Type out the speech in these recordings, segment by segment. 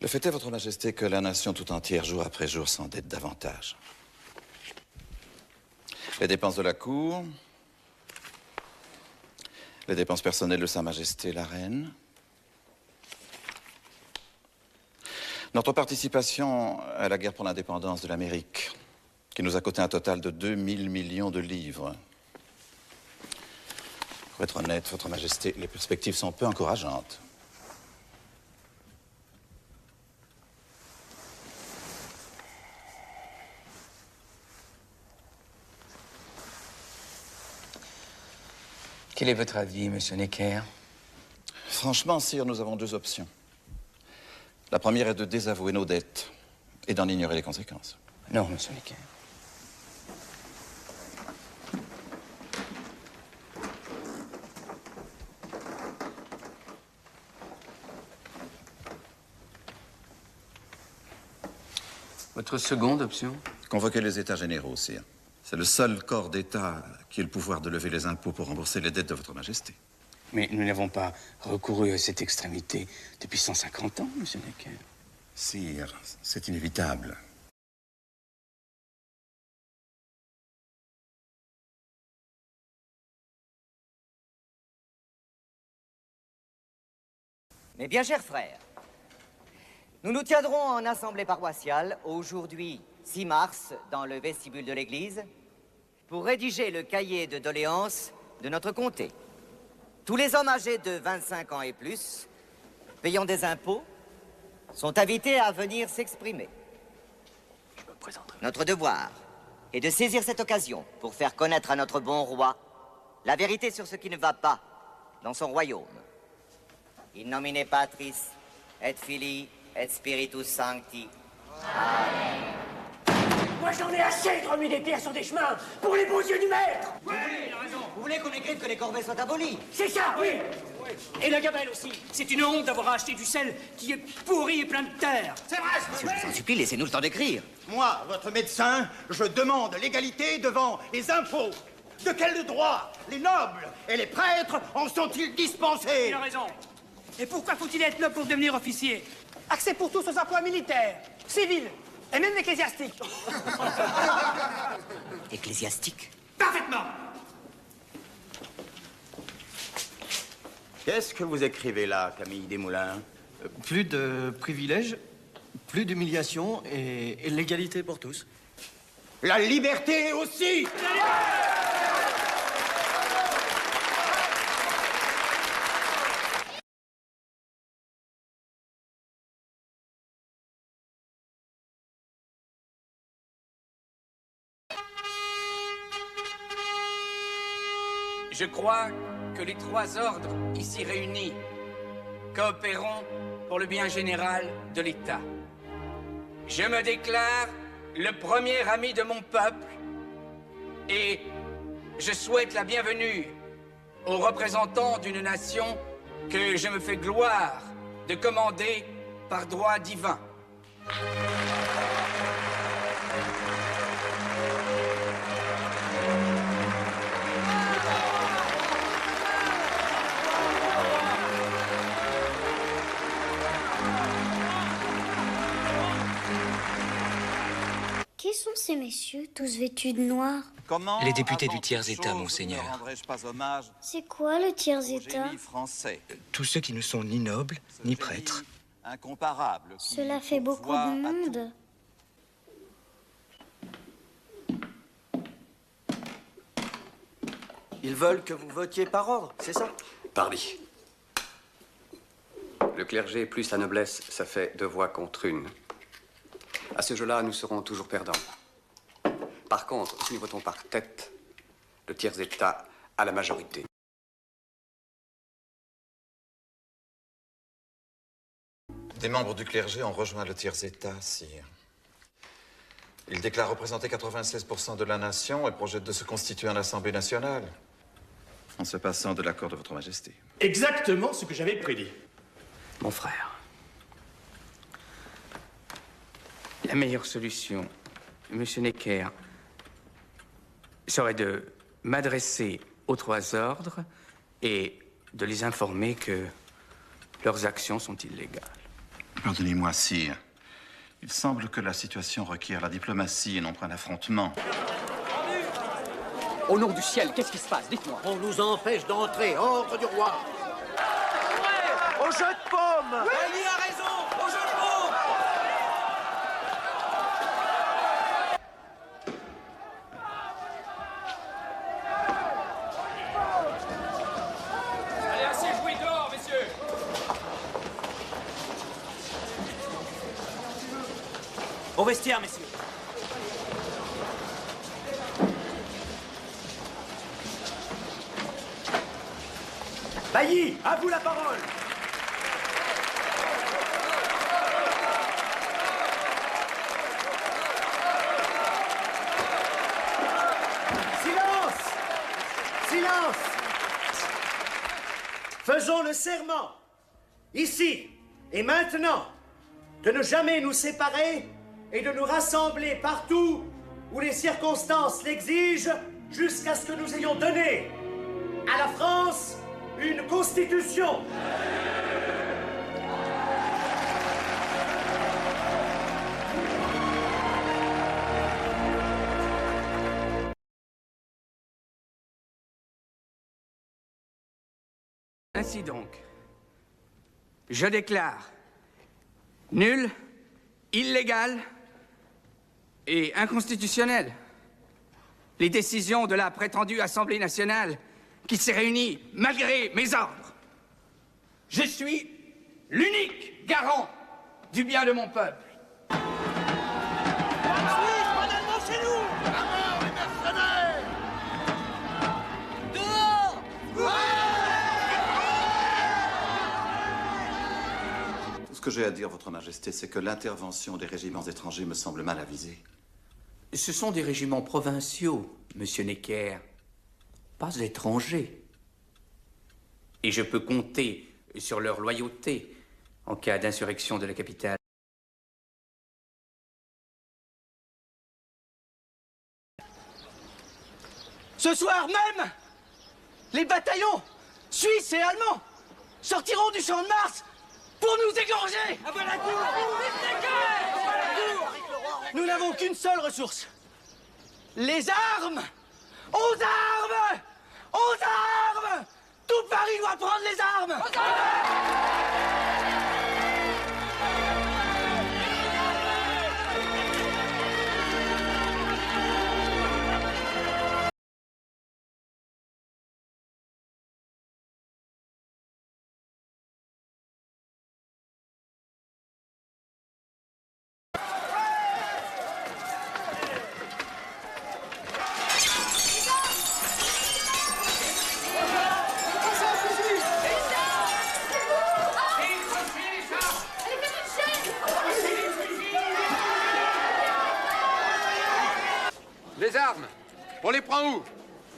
Le fait est, Votre Majesté, que la nation tout entière, jour après jour, s'endette davantage. Les dépenses de la cour, les dépenses personnelles de Sa Majesté la Reine, notre participation à la guerre pour l'indépendance de l'Amérique, qui nous a coûté un total de 2000 millions de livres. Pour être honnête, Votre Majesté, les perspectives sont peu encourageantes. Quel est votre avis, Monsieur Necker? Franchement, sire, nous avons deux options. La première est de désavouer nos dettes et d'en ignorer les conséquences. Non, Monsieur Necker. Votre seconde option? Convoquer les États généraux, sire. C'est le seul corps d'État qui ait le pouvoir de lever les impôts pour rembourser les dettes de Votre Majesté. Mais nous n'avons pas recouru à cette extrémité depuis 150 ans, Monsieur Necker. Sire, c'est inévitable. Mes bien chers frères, nous nous tiendrons en assemblée paroissiale aujourd'hui, 6 mars, dans le vestibule de l'église, pour rédiger le cahier de doléances de notre comté. Tous les hommes âgés de 25 ans et plus, payant des impôts, sont invités à venir s'exprimer. Notre devoir est de saisir cette occasion pour faire connaître à notre bon roi la vérité sur ce qui ne va pas dans son royaume. In nomine Patris, et Filii, et Spiritus Sancti. Amen. Moi, j'en ai assez de remuer des pierres sur des chemins pour les beaux yeux du maître. Oui, il a raison. Vous voulez qu'on écrive que les corvées soient abolies? C'est ça, oui. Et la gamelle aussi. C'est une honte d'avoir acheté du sel qui est pourri et plein de terre. C'est vrai, monsieur, je vous en supplie, laissez-nous le temps d'écrire. Moi, votre médecin, je demande l'égalité devant les impôts. De quel droit les nobles et les prêtres en sont-ils dispensés? Il a raison. Et pourquoi faut-il être noble pour devenir officier? Accès pour tous aux emplois militaires, civils et même ecclésiastiques. Ecclésiastique? Parfaitement. Qu'est-ce que vous écrivez là, Camille Desmoulins? Plus de privilèges, plus d'humiliation et l'égalité pour tous. La liberté aussi! Je crois que les trois ordres ici réunis coopéreront pour le bien général de l'État. Je me déclare le premier ami de mon peuple et je souhaite la bienvenue aux représentants d'une nation que je me fais gloire de commander par droit divin. Qui sont ces messieurs, tous vêtus de noir? Comment, Les députés avant du tiers-État, toute chose, monseigneur. ne rendrais-je pas hommage C'est quoi le au tiers-état? génie français, Tous ceux qui ne sont ni nobles, ce ni génie prêtres. incomparable. qui Cela fait beaucoup pourvoit de à tout. monde. Ils veulent que vous votiez par ordre, c'est ça? Pardi. Le clergé plus la noblesse, ça fait 2 voix contre 1. À ce jeu-là, nous serons toujours perdants. Par contre, si nous votons par tête, le tiers-état a la majorité. Des membres du clergé ont rejoint le tiers-État, sire. Ils déclarent représenter 96% de la nation et projettent de se constituer en Assemblée nationale, en se passant de l'accord de Votre Majesté. Exactement ce que j'avais prédit. Mon frère, la meilleure solution, Monsieur Necker, serait de m'adresser aux trois ordres et de les informer que leurs actions sont illégales. Pardonnez-moi, sire. Il semble que la situation requiert la diplomatie et non pas l'affrontement. Au nom du ciel, qu'est-ce qui se passe? Dites-moi. On nous empêche d'entrer, ordre du roi. Au jeu de paume. Oui. Bailly a raison. Au jeu de paume. Allez, assez joué dehors, messieurs. Au vestiaire, messieurs. Bailly, à vous la parole. Silence! Silence! Faisons le serment, ici et maintenant, de ne jamais nous séparer et de nous rassembler partout où les circonstances l'exigent jusqu'à ce que nous ayons donné à la France une constitution. Ainsi donc, je déclare nul, illégal et inconstitutionnel les décisions de la prétendue Assemblée nationale qui s'est réunie malgré mes ordres. Je suis l'unique garant du bien de mon peuple. Tout ce que j'ai à dire, Votre Majesté, c'est que l'intervention des régiments étrangers me semble mal avisée. Ce sont des régiments provinciaux, Monsieur Necker, pas étrangers. Et je peux compter sur leur loyauté en cas d'insurrection de la capitale. Ce soir même, les bataillons suisses et allemands sortiront du champ de Mars pour nous égorger. Nous n'avons qu'une seule ressource. Les armes. Aux armes. Aux armes. Tout Paris doit prendre les armes. Les armes, on les prend où?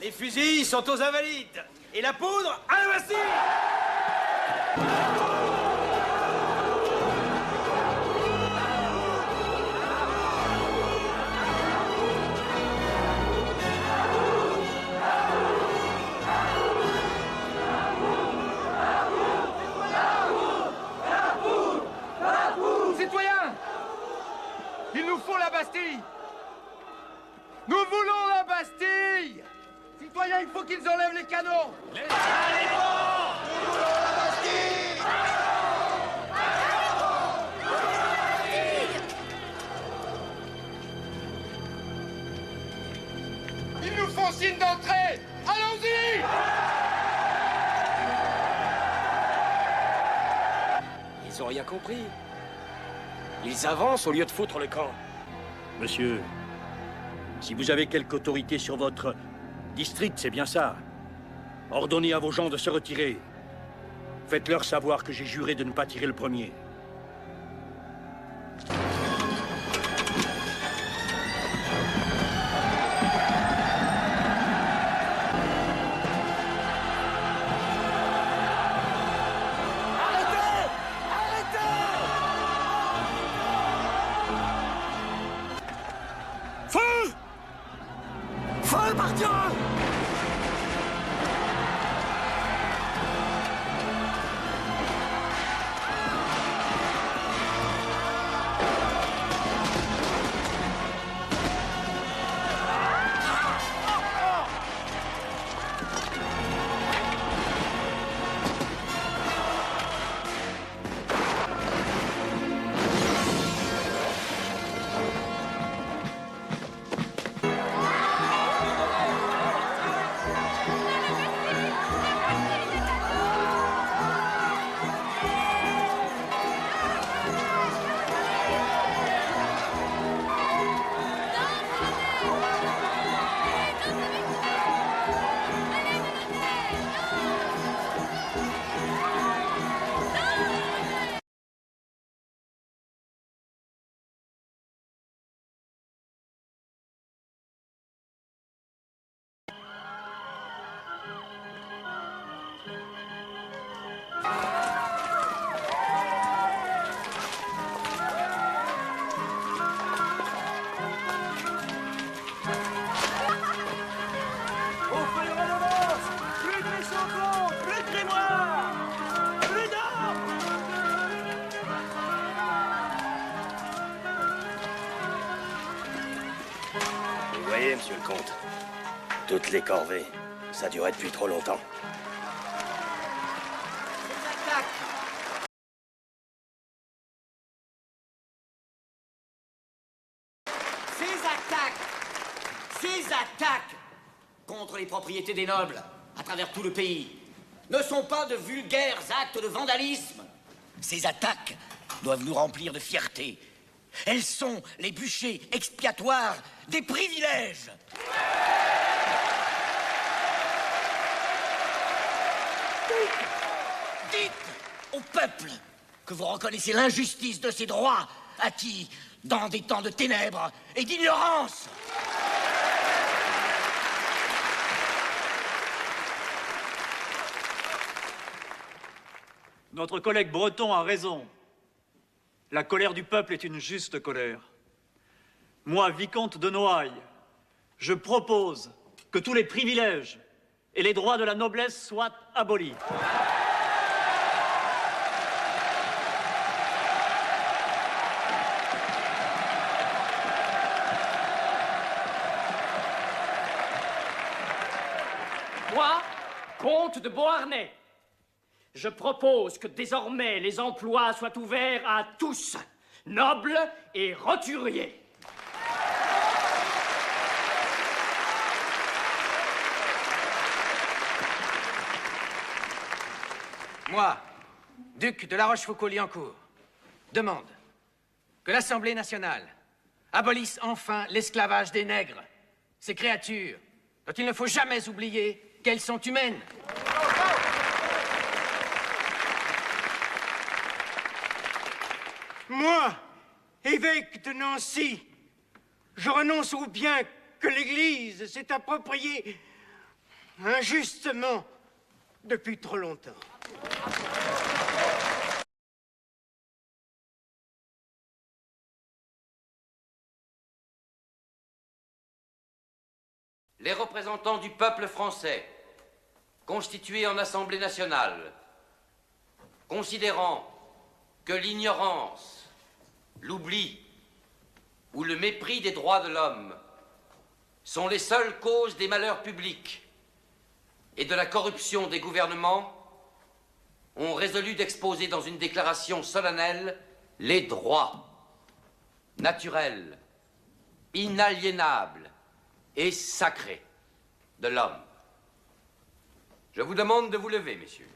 Les fusils sont aux Invalides et la poudre à la Bastille. Citoyens, il nous faut la Bastille. Nous voulons la Bastille. Citoyens, il faut qu'ils enlèvent les canons. Allez, bon, nous voulons la Bastille. Ils nous font signe d'entrée. Allons-y. Ils ont rien compris. Ils avancent au lieu de foutre le camp. Monsieur, si vous avez quelque autorité sur votre district, c'est bien ça. Ordonnez à vos gens de se retirer. Faites-leur savoir que j'ai juré de ne pas tirer le premier. Feu, par Dieu! monsieur le comte. Toutes les corvées, ça durait depuis trop longtemps. Ces attaques contre les propriétés des nobles à travers tout le pays ne sont pas de vulgaires actes de vandalisme. Ces attaques doivent nous remplir de fierté. Elles sont les bûchers expiatoires des privilèges. Dites au peuple que vous reconnaissez l'injustice de ces droits acquis dans des temps de ténèbres et d'ignorance. Notre collègue breton a raison. La colère du peuple est une juste colère. Moi, vicomte de Noailles, je propose que tous les privilèges et les droits de la noblesse soient abolis. Moi, comte de Beauharnais, je propose que désormais les emplois soient ouverts à tous, nobles et roturiers. Moi, duc de La Rochefoucauld-Liancourt, demande que l'Assemblée nationale abolisse enfin l'esclavage des nègres, ces créatures dont il ne faut jamais oublier qu'elles sont humaines. Moi, évêque de Nancy, je renonce au bien que l'Église s'est approprié injustement depuis trop longtemps. Les représentants du peuple français, constitués en Assemblée nationale, considérant que l'ignorance, l'oubli ou le mépris des droits de l'homme sont les seules causes des malheurs publics et de la corruption des gouvernements, ont résolu d'exposer dans une déclaration solennelle les droits naturels, inaliénables et sacrés de l'homme. Je vous demande de vous lever, messieurs.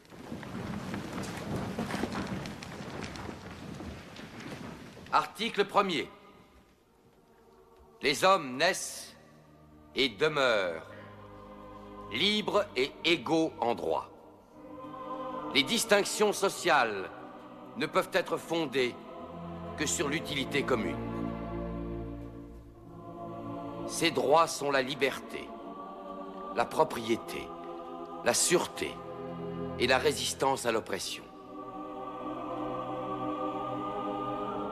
Article 1er. Les hommes naissent et demeurent libres et égaux en droit. Les distinctions sociales ne peuvent être fondées que sur l'utilité commune. Ces droits sont la liberté, la propriété, la sûreté et la résistance à l'oppression.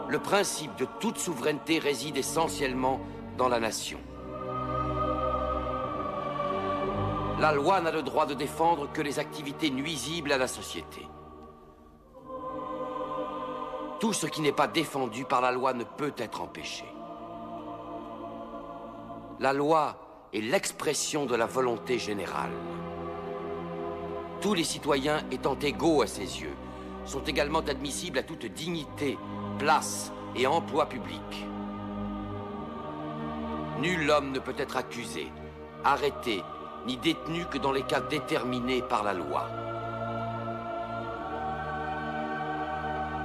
Le principe de toute souveraineté réside essentiellement dans la nation. La loi n'a le droit de défendre que les activités nuisibles à la société. Tout ce qui n'est pas défendu par la loi ne peut être empêché. La loi est l'expression de la volonté générale. Tous les citoyens étant égaux à ses yeux, sont également admissibles à toute dignité, place et emploi public. Nul homme ne peut être accusé, arrêté, ni détenu que dans les cas déterminés par la loi.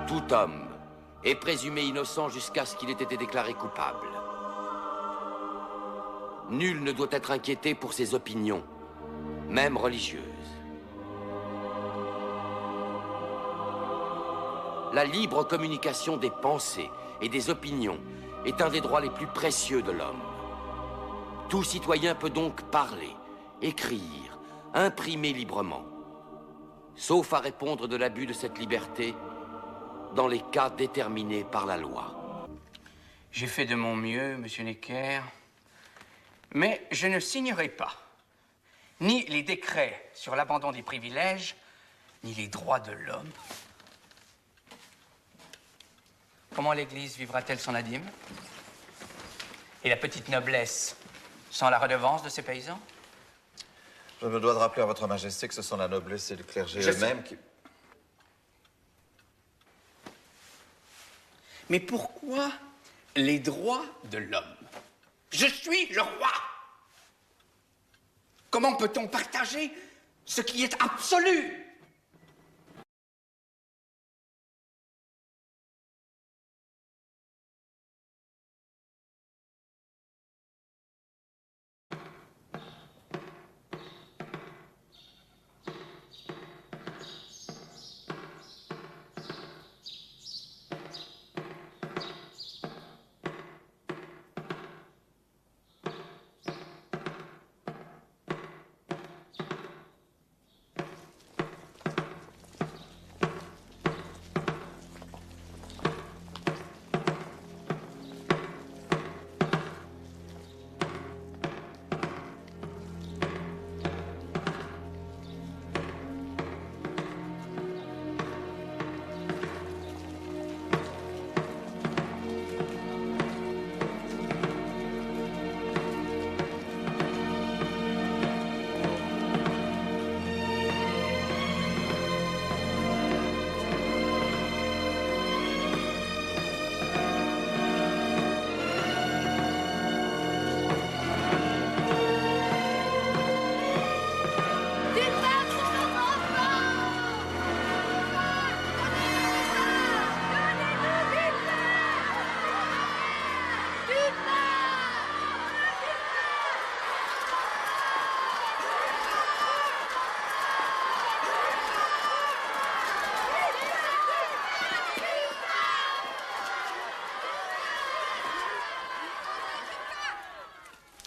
Tout homme est présumé innocent jusqu'à ce qu'il ait été déclaré coupable. Nul ne doit être inquiété pour ses opinions, même religieuses. La libre communication des pensées et des opinions est un des droits les plus précieux de l'homme. Tout citoyen peut donc parler, écrire, imprimer librement, sauf à répondre de l'abus de cette liberté dans les cas déterminés par la loi. J'ai fait de mon mieux, monsieur Necker, mais je ne signerai pas ni les décrets sur l'abandon des privilèges, ni les droits de l'homme. Comment l'Église vivra-t-elle sans la dîme? Et la petite noblesse Sans la redevance de ces paysans? Je me dois de rappeler à votre majesté que ce sont la noblesse et le clergé eux-mêmes qui... Mais pourquoi les droits de l'homme? Je suis le roi. Comment peut-on partager ce qui est absolu?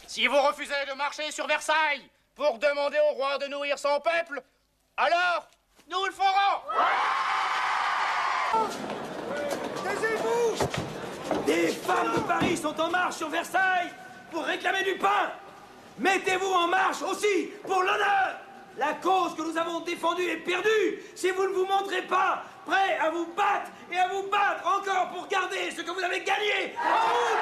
Si vous refusez de marcher sur Versailles pour demander au roi de nourrir son peuple, alors nous le ferons. Taisez-vous! Des femmes de Paris sont en marche sur Versailles pour réclamer du pain. Mettez-vous en marche aussi pour l'honneur. La cause que nous avons défendue est perdue si vous ne vous montrez pas prêts à vous battre et à vous battre encore pour garder ce que vous avez gagné. En route!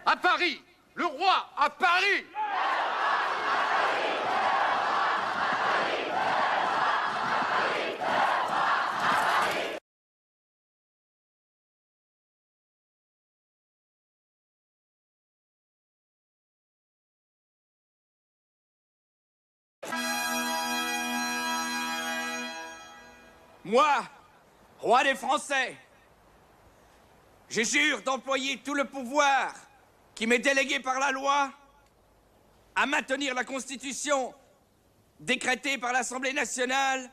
À Paris! Le roi à Paris! Moi, roi des Français, je jure d'employer tout le pouvoir qui m'est délégué par la loi à maintenir la Constitution décrétée par l'Assemblée nationale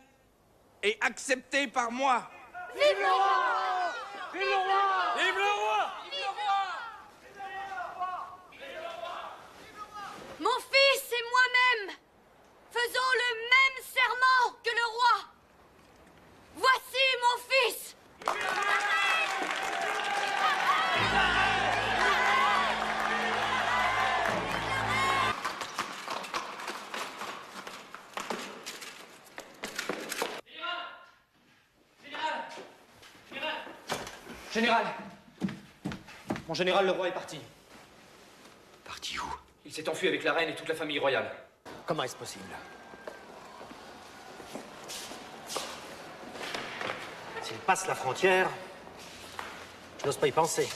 et acceptée par moi. Vive le roi! Vive le roi! Vive le roi! Mon fils et moi-même faisons le même serment que le roi. Voici mon fils. Général! Mon général, le roi est parti. Parti où? Il s'est enfui avec la reine et toute la famille royale. Comment est-ce possible? S'il passe la frontière, je n'ose pas y penser.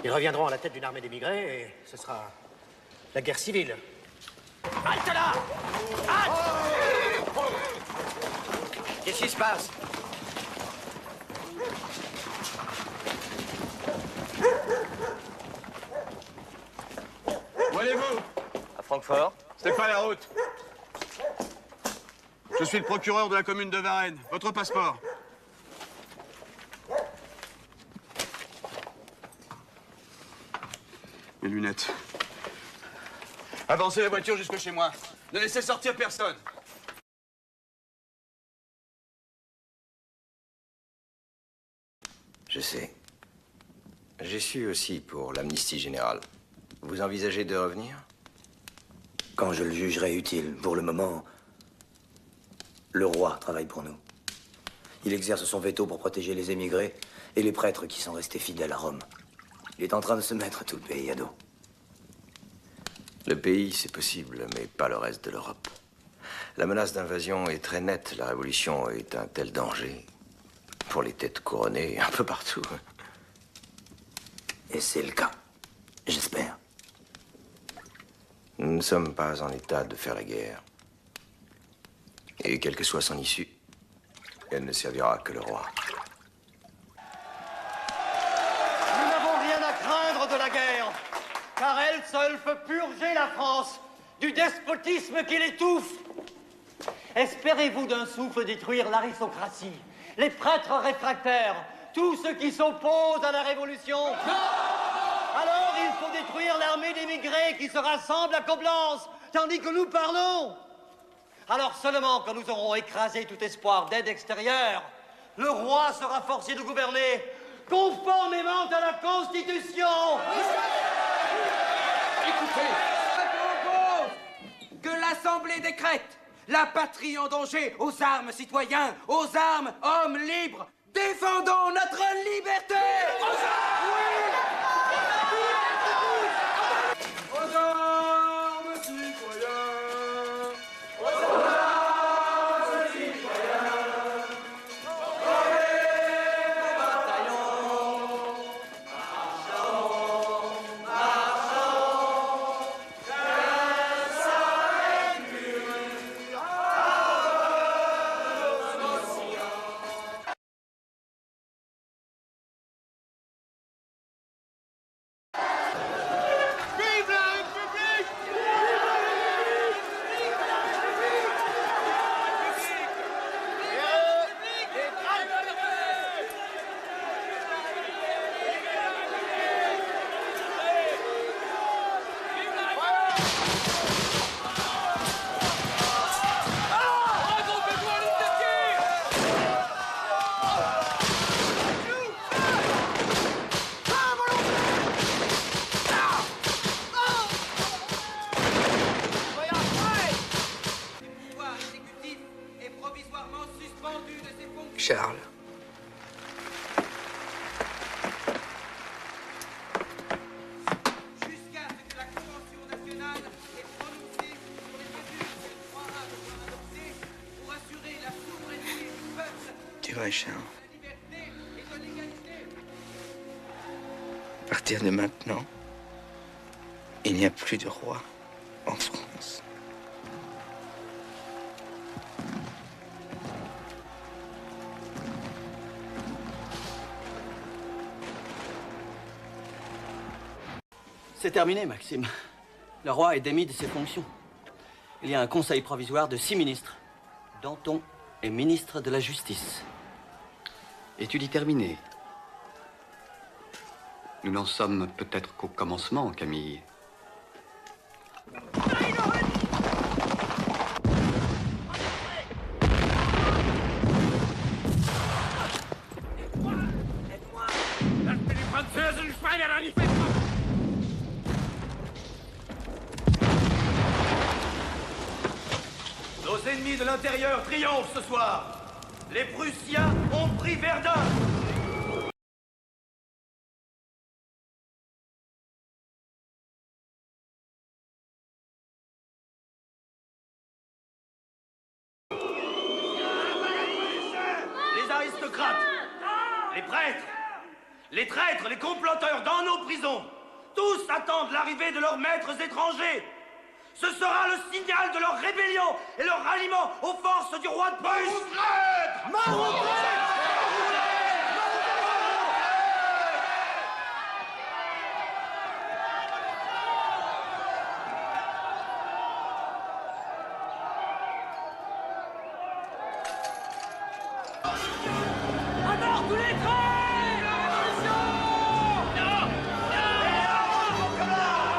Ils reviendront à la tête d'une armée d'émigrés et ce sera la guerre civile. Halte là! Halte! Qu'est-ce qui se passe? Où allez-vous? À Francfort. C'est pas la route. Je suis le procureur de la commune de Varennes. Votre passeport. lunettes. Avancez la voiture jusque chez moi. Ne laissez sortir personne. Je sais. J'ai su aussi pour l'amnistie générale. Vous envisagez de revenir? Quand je le jugerai utile. Pour le moment, le roi travaille pour nous. Il exerce son veto pour protéger les émigrés et les prêtres qui sont restés fidèles à Rome. Il est en train de se mettre tout le pays à dos. Le pays, c'est possible, mais pas le reste de l'Europe. La menace d'invasion est très nette. La révolution est un tel danger pour les têtes couronnées un peu partout. Et c'est le cas, j'espère. Nous ne sommes pas en état de faire la guerre. Et quelle que soit son issue, elle ne servira que le roi. Nous n'avons rien à craindre de la guerre, car elle seule peut purger la France du despotisme qui l'étouffe. Espérez-vous d'un souffle détruire l'aristocratie, les prêtres réfractaires, tous ceux qui s'opposent à la révolution? Alors il faut détruire l'armée d'émigrés qui se rassemble à Coblence, tandis que nous parlons. Alors seulement quand nous aurons écrasé tout espoir d'aide extérieure, le roi sera forcé de gouverner conformément à la Constitution. Écoutez, je propose que l'Assemblée décrète la patrie en danger, aux armes, citoyens, aux armes, hommes libres. Défendons notre liberté. Aux armes, oui. Aux armes, citoyens. Aux armes, citoyens. Au bataillon. Marchons, marchons. Que s'arrête plus. Vive la République! Charles. Jusqu'à ce que la Convention nationale ait prononcé sur les mesures qu'elle croira devoir adopter pour assurer la souveraineté du peuple, Tu vois, Charles, la liberté et de l'égalité. à partir de maintenant, il n'y a plus de roi en France. C'est terminé, Maxime. Le roi est démis de ses fonctions. Il y a un conseil provisoire de 6 ministres. Danton est ministre de la Justice. Et tu dis terminé. Nous n'en sommes peut-être qu'au commencement, Camille. Nos ennemis de l'intérieur triomphent ce soir. Les Prussiens ont pris Verdun. Les aristocrates, les prêtres, les traîtres, les comploteurs dans nos prisons, tous attendent l'arrivée de leurs maîtres étrangers. Ce sera le signal de leur rébellion et leur ralliement aux forces du roi de Prusse. À mort tous les traits! La révolution! Non! Non!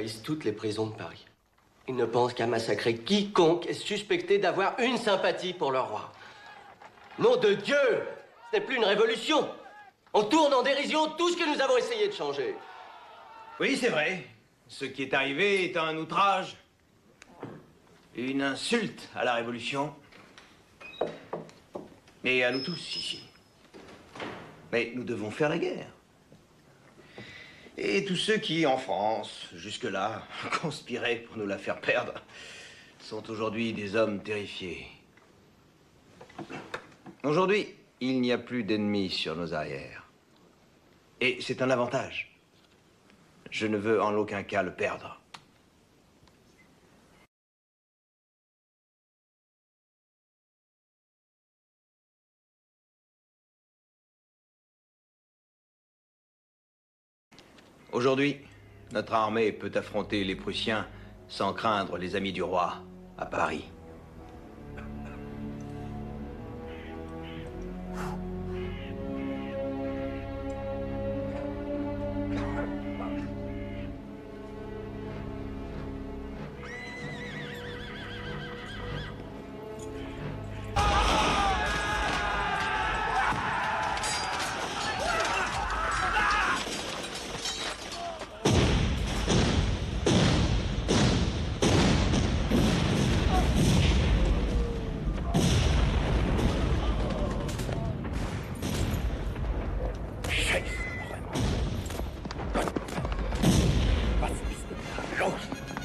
envahissent toutes les prisons de Paris. Ils ne pensent qu'à massacrer quiconque est suspecté d'avoir une sympathie pour leur roi. Nom de Dieu! Ce n'est plus une révolution. On tourne en dérision tout ce que nous avons essayé de changer. Oui, c'est vrai. Ce qui est arrivé est un outrage, une insulte à la Révolution, et à nous tous ici. Mais nous devons faire la guerre. Et tous ceux qui, en France, jusque-là, conspiraient pour nous la faire perdre, sont aujourd'hui des hommes terrifiés. Aujourd'hui, il n'y a plus d'ennemis sur nos arrières. Et c'est un avantage. Je ne veux en aucun cas le perdre. Aujourd'hui, notre armée peut affronter les Prussiens sans craindre les amis du roi à Paris.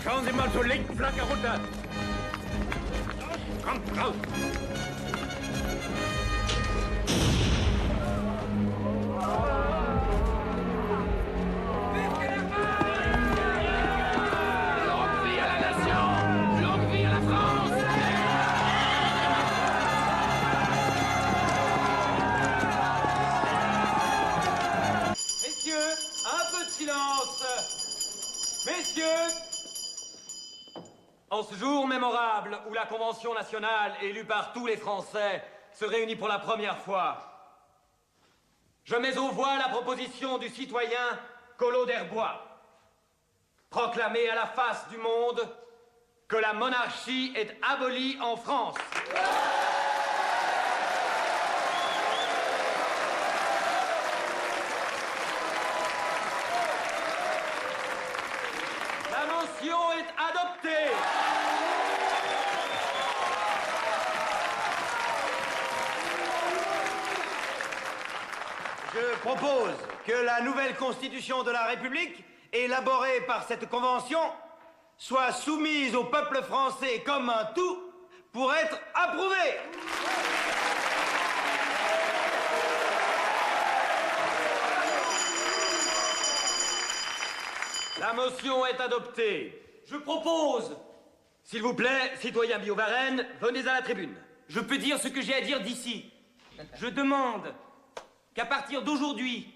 Schauen Sie mal zur linken Flanke runter. Kommt raus. Longue vie à la nation! Longue vie à la France! Messieurs, un peu de silence. Messieurs, en ce jour mémorable où la Convention nationale, élue par tous les Français, se réunit pour la première fois, je mets aux voix la proposition du citoyen Collot d'Herbois, proclamer à la face du monde que la monarchie est abolie en France. La motion est adoptée. Je propose que la nouvelle constitution de la République, élaborée par cette convention, soit soumise au peuple français comme un tout pour être approuvée. La motion est adoptée. Je propose, s'il vous plaît, citoyen Billaud-Varenne, venez à la tribune. Je peux dire ce que j'ai à dire d'ici. Je demande qu'à partir d'aujourd'hui,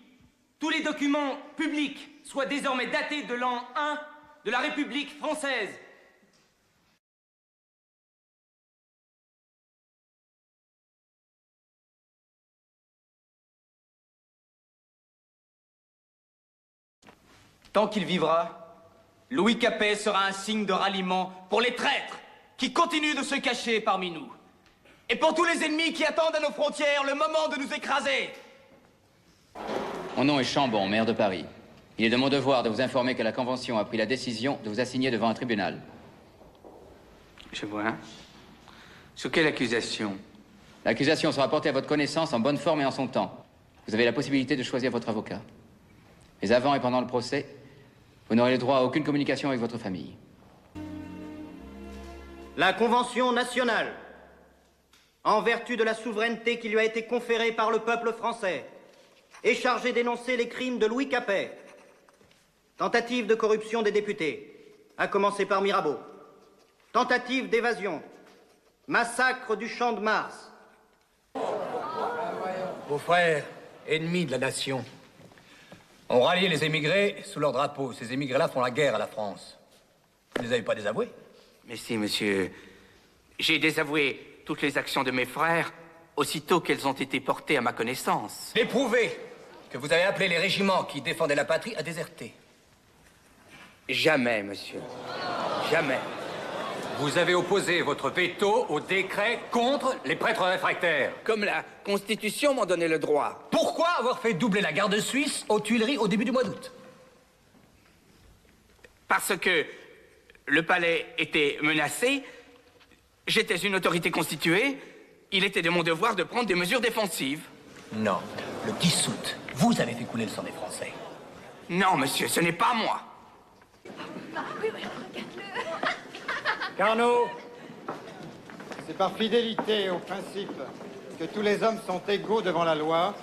tous les documents publics soient désormais datés de l'an 1 de la République française. Tant qu'il vivra, Louis Capet sera un signe de ralliement pour les traîtres qui continuent de se cacher parmi nous. Et pour tous les ennemis qui attendent à nos frontières le moment de nous écraser. Mon nom est Chambon, maire de Paris. Il est de mon devoir de vous informer que la Convention a pris la décision de vous assigner devant un tribunal. Je vois. Sous quelle accusation? L'accusation sera portée à votre connaissance en bonne forme et en son temps. Vous avez la possibilité de choisir votre avocat. Mais avant et pendant le procès, vous n'aurez le droit à aucune communication avec votre famille. La Convention nationale, en vertu de la souveraineté qui lui a été conférée par le peuple français, est chargée d'énoncer les crimes de Louis Capet. Tentative de corruption des députés, à commencer par Mirabeau. Tentative d'évasion. Massacre du Champ de Mars. Vos frères, ennemis de la nation, ont rallié les émigrés sous leur drapeau. Ces émigrés-là font la guerre à la France. Vous ne les avez pas désavoués? Mais si, monsieur. J'ai désavoué toutes les actions de mes frères aussitôt qu'elles ont été portées à ma connaissance. L'éprouver que vous avez appelé les régiments qui défendaient la patrie à déserter. Jamais, monsieur. Jamais. Vous avez opposé votre veto au décret contre les prêtres réfractaires. Comme la Constitution m'en donnait le droit. Pourquoi avoir fait doubler la garde suisse aux Tuileries au début du mois d'août? Parce que le palais était menacé, j'étais une autorité constituée, il était de mon devoir de prendre des mesures défensives. Non. Le 10 août, vous avez fait couler le sang des Français. Non, monsieur, ce n'est pas moi. Carnot, c'est par fidélité au principe que tous les hommes sont égaux devant la loi.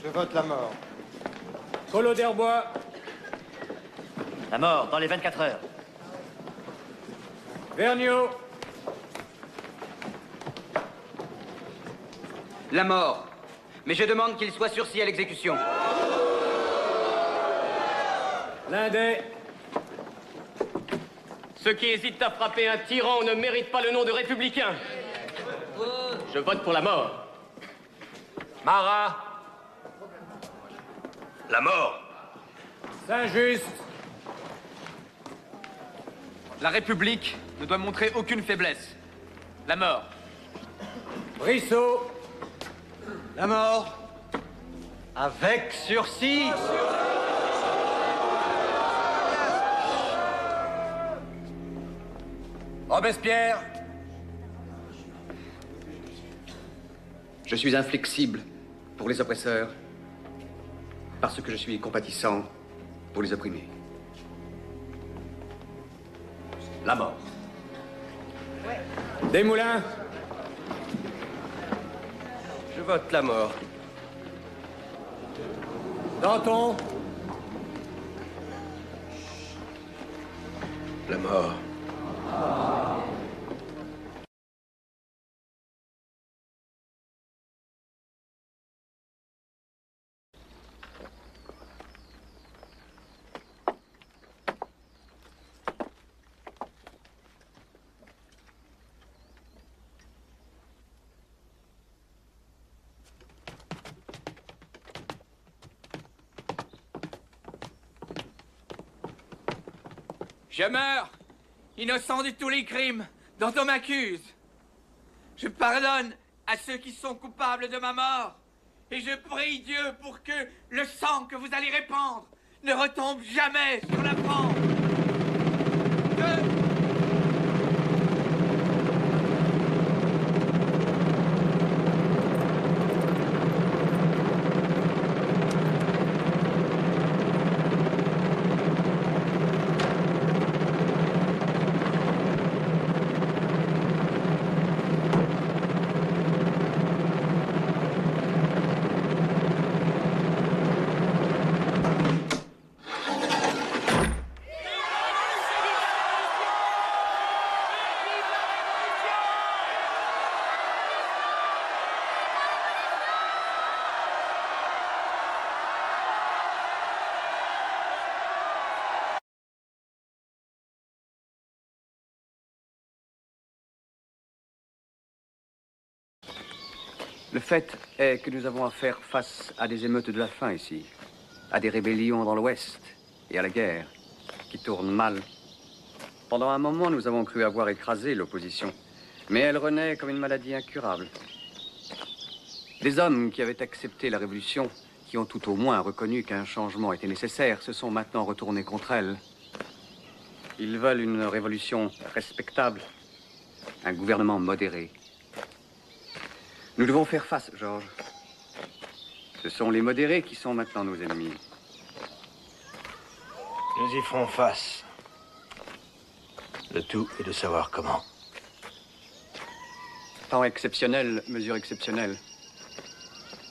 Je vote la mort. Collot d'Herbois. La mort, dans les 24 heures. Vergniaud. La mort. Mais je demande qu'il soit sursis à l'exécution. Lindet. Ceux qui hésitent à frapper un tyran ne méritent pas le nom de républicain. Je vote pour la mort. Marat. La mort. Saint-Just. La République ne doit montrer aucune faiblesse. La mort. Brissot. La mort. Avec sursis. Robespierre. Je suis inflexible pour les oppresseurs parce que je suis compatissant pour les opprimés. La mort. Desmoulins. Je vote la mort. Danton. La mort. Je meurs, innocent de tous les crimes dont on m'accuse. Je pardonne à ceux qui sont coupables de ma mort. Et je prie Dieu pour que le sang que vous allez répandre ne retombe jamais sur la France. Le fait est que nous avons à faire face à des émeutes de la faim ici, à des rébellions dans l'Ouest et à la guerre qui tournent mal. Pendant un moment, nous avons cru avoir écrasé l'opposition, mais elle renaît comme une maladie incurable. Les hommes qui avaient accepté la révolution, qui ont tout au moins reconnu qu'un changement était nécessaire, se sont maintenant retournés contre elle. Ils veulent une révolution respectable, un gouvernement modéré. Nous devons faire face, Georges. Ce sont les modérés qui sont maintenant nos ennemis. Nous y ferons face. Le tout est de savoir comment. Temps exceptionnel, mesure exceptionnelle.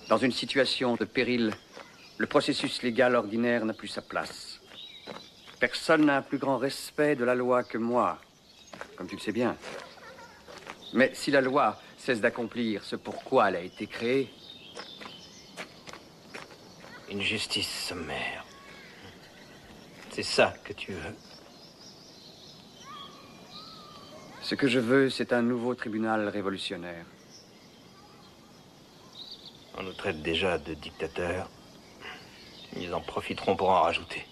Dans une situation de péril, le processus légal ordinaire n'a plus sa place. Personne n'a un plus grand respect de la loi que moi, comme tu le sais bien. Mais si la loi cesse d'accomplir ce pourquoi elle a été créée... Une justice sommaire. C'est ça que tu veux. Ce que je veux, c'est un nouveau tribunal révolutionnaire. On nous traite déjà de dictateurs. Ils en profiteront pour en rajouter.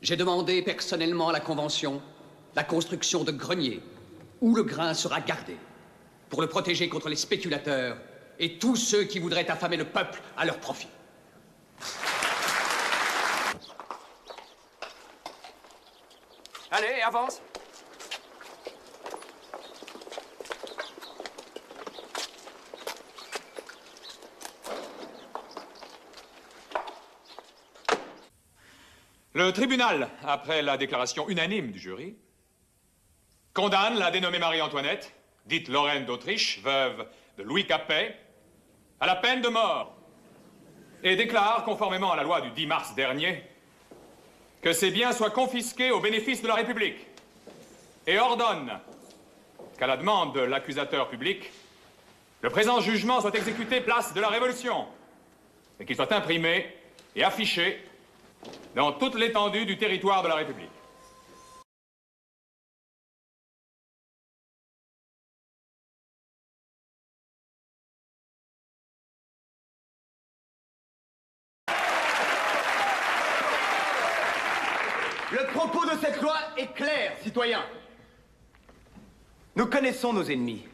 J'ai demandé personnellement à la Convention la construction de greniers où le grain sera gardé pour le protéger contre les spéculateurs et tous ceux qui voudraient affamer le peuple à leur profit. Allez, avance. Le tribunal, après la déclaration unanime du jury, condamne la dénommée Marie-Antoinette, dite Lorraine d'Autriche, veuve de Louis Capet, à la peine de mort et déclare, conformément à la loi du 10 mars dernier, que ses biens soient confisqués au bénéfice de la République et ordonne qu'à la demande de l'accusateur public, le présent jugement soit exécuté place de la Révolution et qu'il soit imprimé et affiché dans toute l'étendue du territoire de la République. Le propos de cette loi est clair, citoyens. Nous connaissons nos ennemis.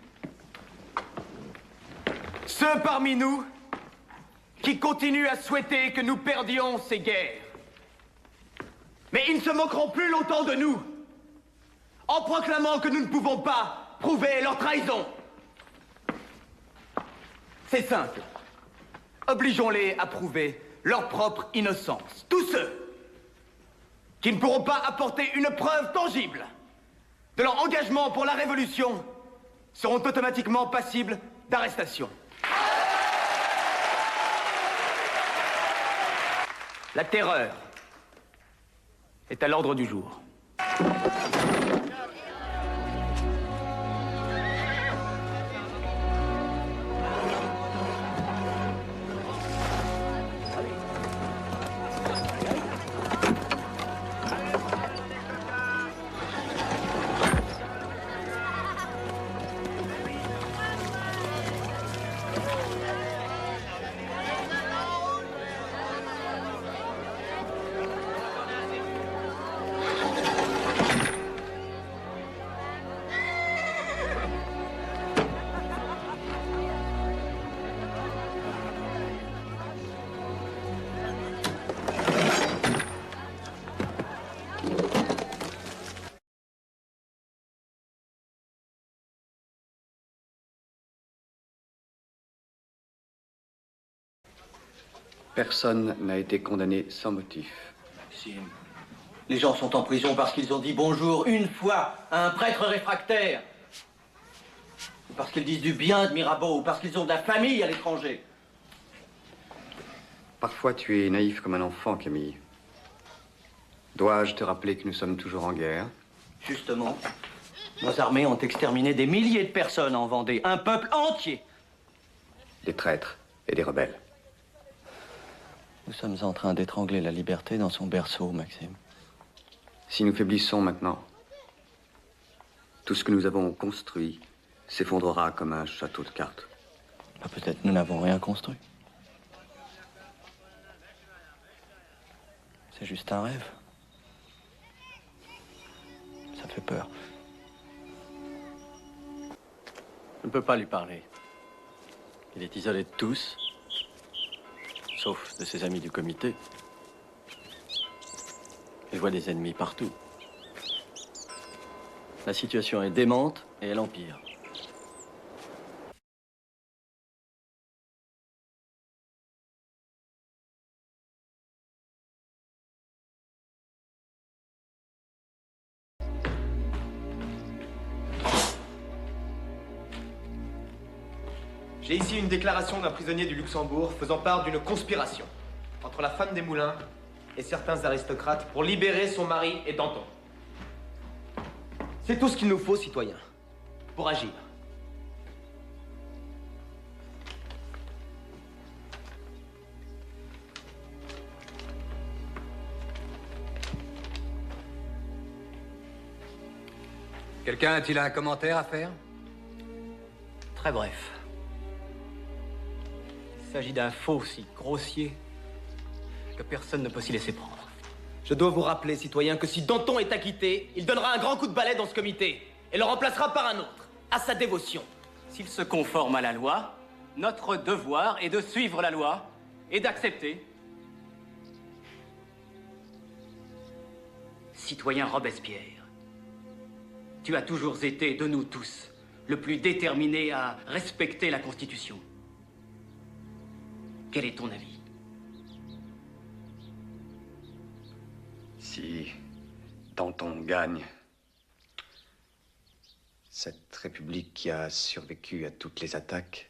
Ceux parmi nous qui continuent à souhaiter que nous perdions ces guerres. Mais ils ne se moqueront plus longtemps de nous, en proclamant que nous ne pouvons pas prouver leur trahison. C'est simple. Obligeons-les à prouver leur propre innocence. Tous ceux qui ne pourront pas apporter une preuve tangible de leur engagement pour la Révolution seront automatiquement passibles d'arrestation. La terreur est à l'ordre du jour. Personne n'a été condamné sans motif. Si. Les gens sont en prison parce qu'ils ont dit bonjour une fois à un prêtre réfractaire. Ou parce qu'ils disent du bien de Mirabeau, ou parce qu'ils ont de la famille à l'étranger. Parfois, tu es naïf comme un enfant, Camille. Dois-je te rappeler que nous sommes toujours en guerre? Justement, nos armées ont exterminé des milliers de personnes en Vendée, un peuple entier. Des traîtres et des rebelles. Nous sommes en train d'étrangler la liberté dans son berceau, Maxime. Si nous faiblissons maintenant, tout ce que nous avons construit s'effondrera comme un château de cartes. Peut-être nous n'avons rien construit. C'est juste un rêve. Ça fait peur. Je ne peux pas lui parler. Il est isolé de tous, sauf de ses amis du comité. Il voit des ennemis partout. La situation est démente et elle empire. J'ai ici une déclaration d'un prisonnier du Luxembourg faisant part d'une conspiration entre la femme des Moulins et certains aristocrates pour libérer son mari et Danton. C'est tout ce qu'il nous faut, citoyens, pour agir. Quelqu'un a-t-il un commentaire à faire? Très bref. Il s'agit d'un faux si grossier que personne ne peut s'y laisser prendre. Je dois vous rappeler, citoyens, que si Danton est acquitté, il donnera un grand coup de balai dans ce comité et le remplacera par un autre, à sa dévotion. S'il se conforme à la loi, notre devoir est de suivre la loi et d'accepter. Citoyen Robespierre, tu as toujours été, de nous tous, le plus déterminé à respecter la Constitution. Quel est ton avis? Si Danton gagne, cette république qui a survécu à toutes les attaques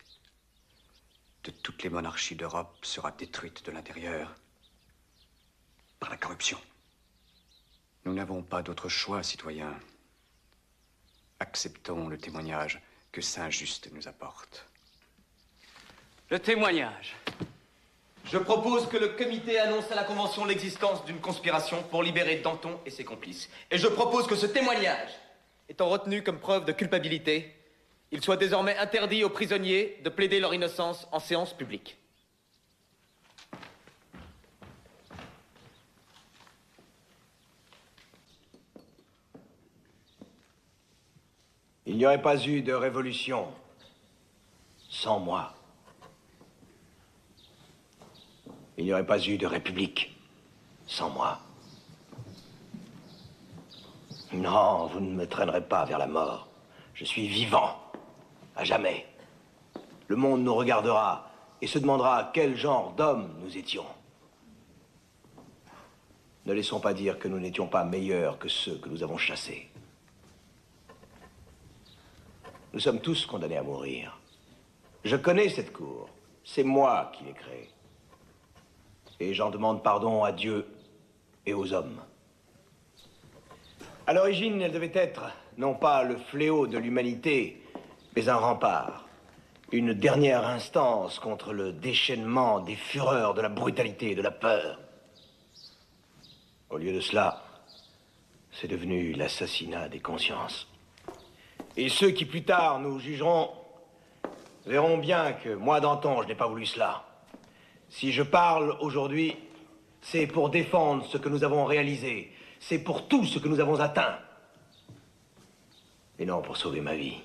de toutes les monarchies d'Europe sera détruite de l'intérieur par la corruption. Nous n'avons pas d'autre choix, citoyens. Acceptons le témoignage que Saint-Just nous apporte. Le témoignage. Je propose que le comité annonce à la Convention l'existence d'une conspiration pour libérer Danton et ses complices. Et je propose que ce témoignage, étant retenu comme preuve de culpabilité, il soit désormais interdit aux prisonniers de plaider leur innocence en séance publique. Il n'y aurait pas eu de révolution sans moi. Il n'y aurait pas eu de république sans moi. Non, vous ne me traînerez pas vers la mort. Je suis vivant, à jamais. Le monde nous regardera et se demandera quel genre d'hommes nous étions. Ne laissons pas dire que nous n'étions pas meilleurs que ceux que nous avons chassés. Nous sommes tous condamnés à mourir. Je connais cette cour. C'est moi qui l'ai créée. Et j'en demande pardon à Dieu et aux hommes. À l'origine, elle devait être, non pas le fléau de l'humanité, mais un rempart. Une dernière instance contre le déchaînement des fureurs, de la brutalité et de la peur. Au lieu de cela, c'est devenu l'assassinat des consciences. Et ceux qui plus tard nous jugeront verront bien que moi, Danton, je n'ai pas voulu cela. Si je parle aujourd'hui, c'est pour défendre ce que nous avons réalisé. C'est pour tout ce que nous avons atteint. Et non pour sauver ma vie.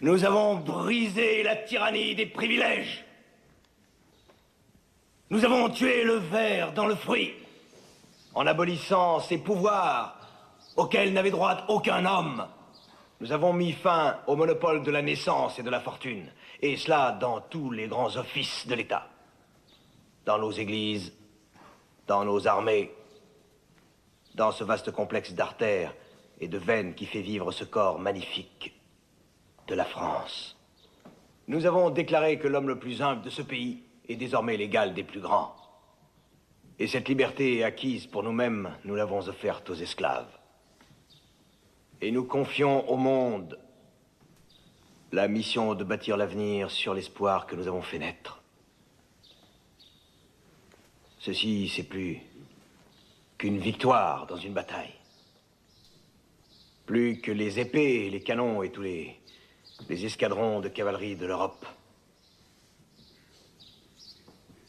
Nous avons brisé la tyrannie des privilèges. Nous avons tué le ver dans le fruit, en abolissant ces pouvoirs auquel n'avait droit aucun homme. Nous avons mis fin au monopole de la naissance et de la fortune, et cela dans tous les grands offices de l'État. Dans nos églises, dans nos armées, dans ce vaste complexe d'artères et de veines qui fait vivre ce corps magnifique de la France. Nous avons déclaré que l'homme le plus humble de ce pays est désormais l'égal des plus grands. Et cette liberté acquise pour nous-mêmes, nous l'avons offerte aux esclaves. Et nous confions au monde la mission de bâtir l'avenir sur l'espoir que nous avons fait naître. Ceci, c'est plus qu'une victoire dans une bataille. Plus que les épées, les canons et tous les escadrons de cavalerie de l'Europe.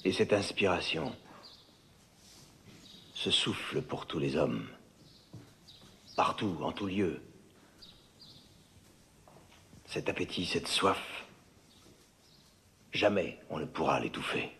Et cette inspiration, ce souffle pour tous les hommes, partout, en tout lieu. Cet appétit, cette soif, jamais on ne pourra l'étouffer.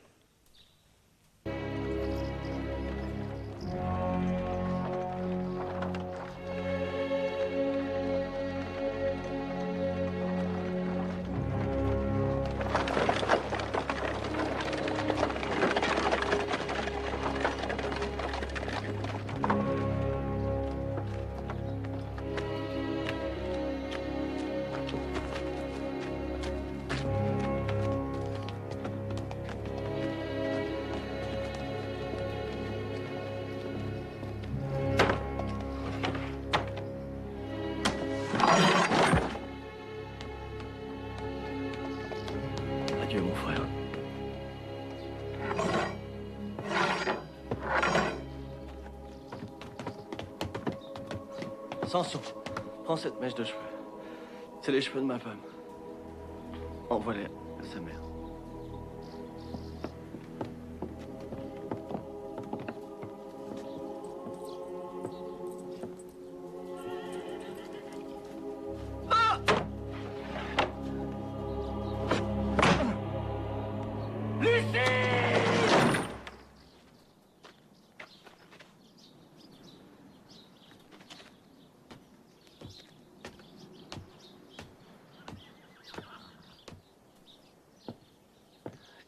Adieu, mon frère. Samson, prends cette mèche de cheveux. C'est les cheveux de ma femme. Envoie-les à sa mère.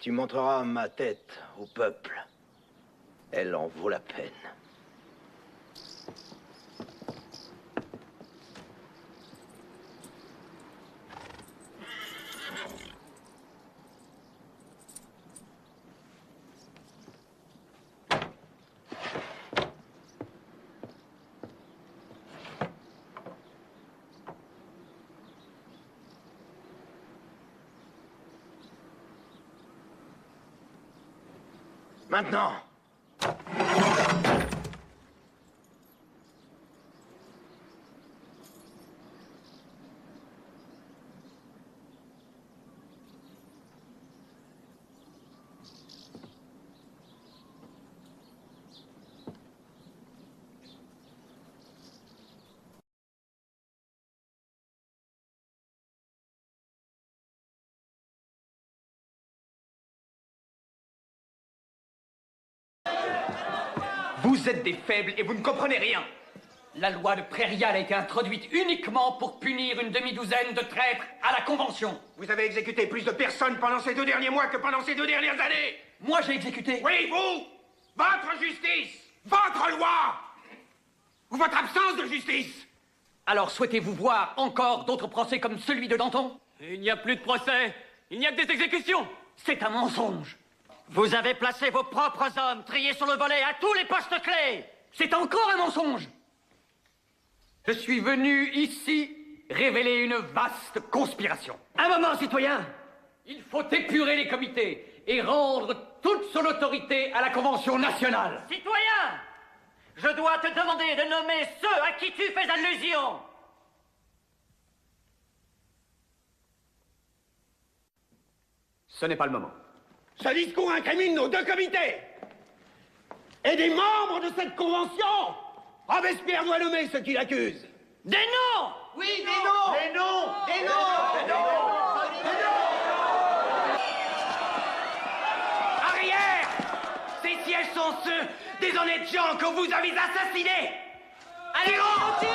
Tu montreras ma tête au peuple. Elle en vaut la peine. Maintenant. Vous êtes des faibles et vous ne comprenez rien. La loi de Prairial a été introduite uniquement pour punir une demi-douzaine de traîtres à la Convention. Vous avez exécuté plus de personnes pendant ces 2 derniers mois que pendant ces 2 dernières années. Moi, j'ai exécuté. Oui, vous. Votre justice. Votre loi. Ou votre absence de justice. Alors, souhaitez-vous voir encore d'autres procès comme celui de Danton? Il n'y a plus de procès. Il n'y a que des exécutions. C'est un mensonge. Vous avez placé vos propres hommes triés sur le volet à tous les postes clés. C'est encore un mensonge. Je suis venu ici révéler une vaste conspiration. Un moment, citoyen. Il faut épurer les comités et rendre toute son autorité à la Convention nationale. Citoyen, je dois te demander de nommer ceux à qui tu fais allusion. Ce n'est pas le moment. Ce discours incrimine nos 2 comités et des membres de cette convention. Robespierre doit nommer ceux qui l'accusent. Des noms. Oui, des noms. Des noms. Des noms. Des noms. Arrière. Ces sièges sont ceux des honnêtes gens que vous avez assassinés. Allez, rentre.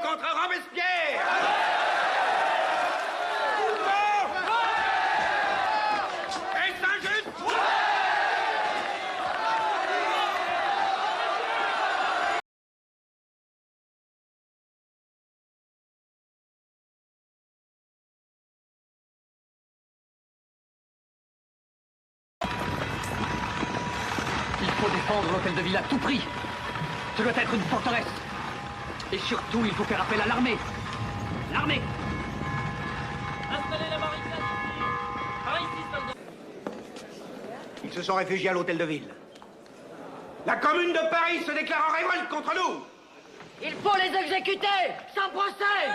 Contre Robespierre. Est-ce injuste? Il faut défendre l'hôtel de ville à tout prix. Ce doit être une forteresse. Et surtout, il faut faire appel à l'armée. L'armée. Installez la barricade. Par ici, soldats. Ils se sont réfugiés à l'hôtel de ville. La commune de Paris se déclare en révolte contre nous. Il faut les exécuter, sans procès.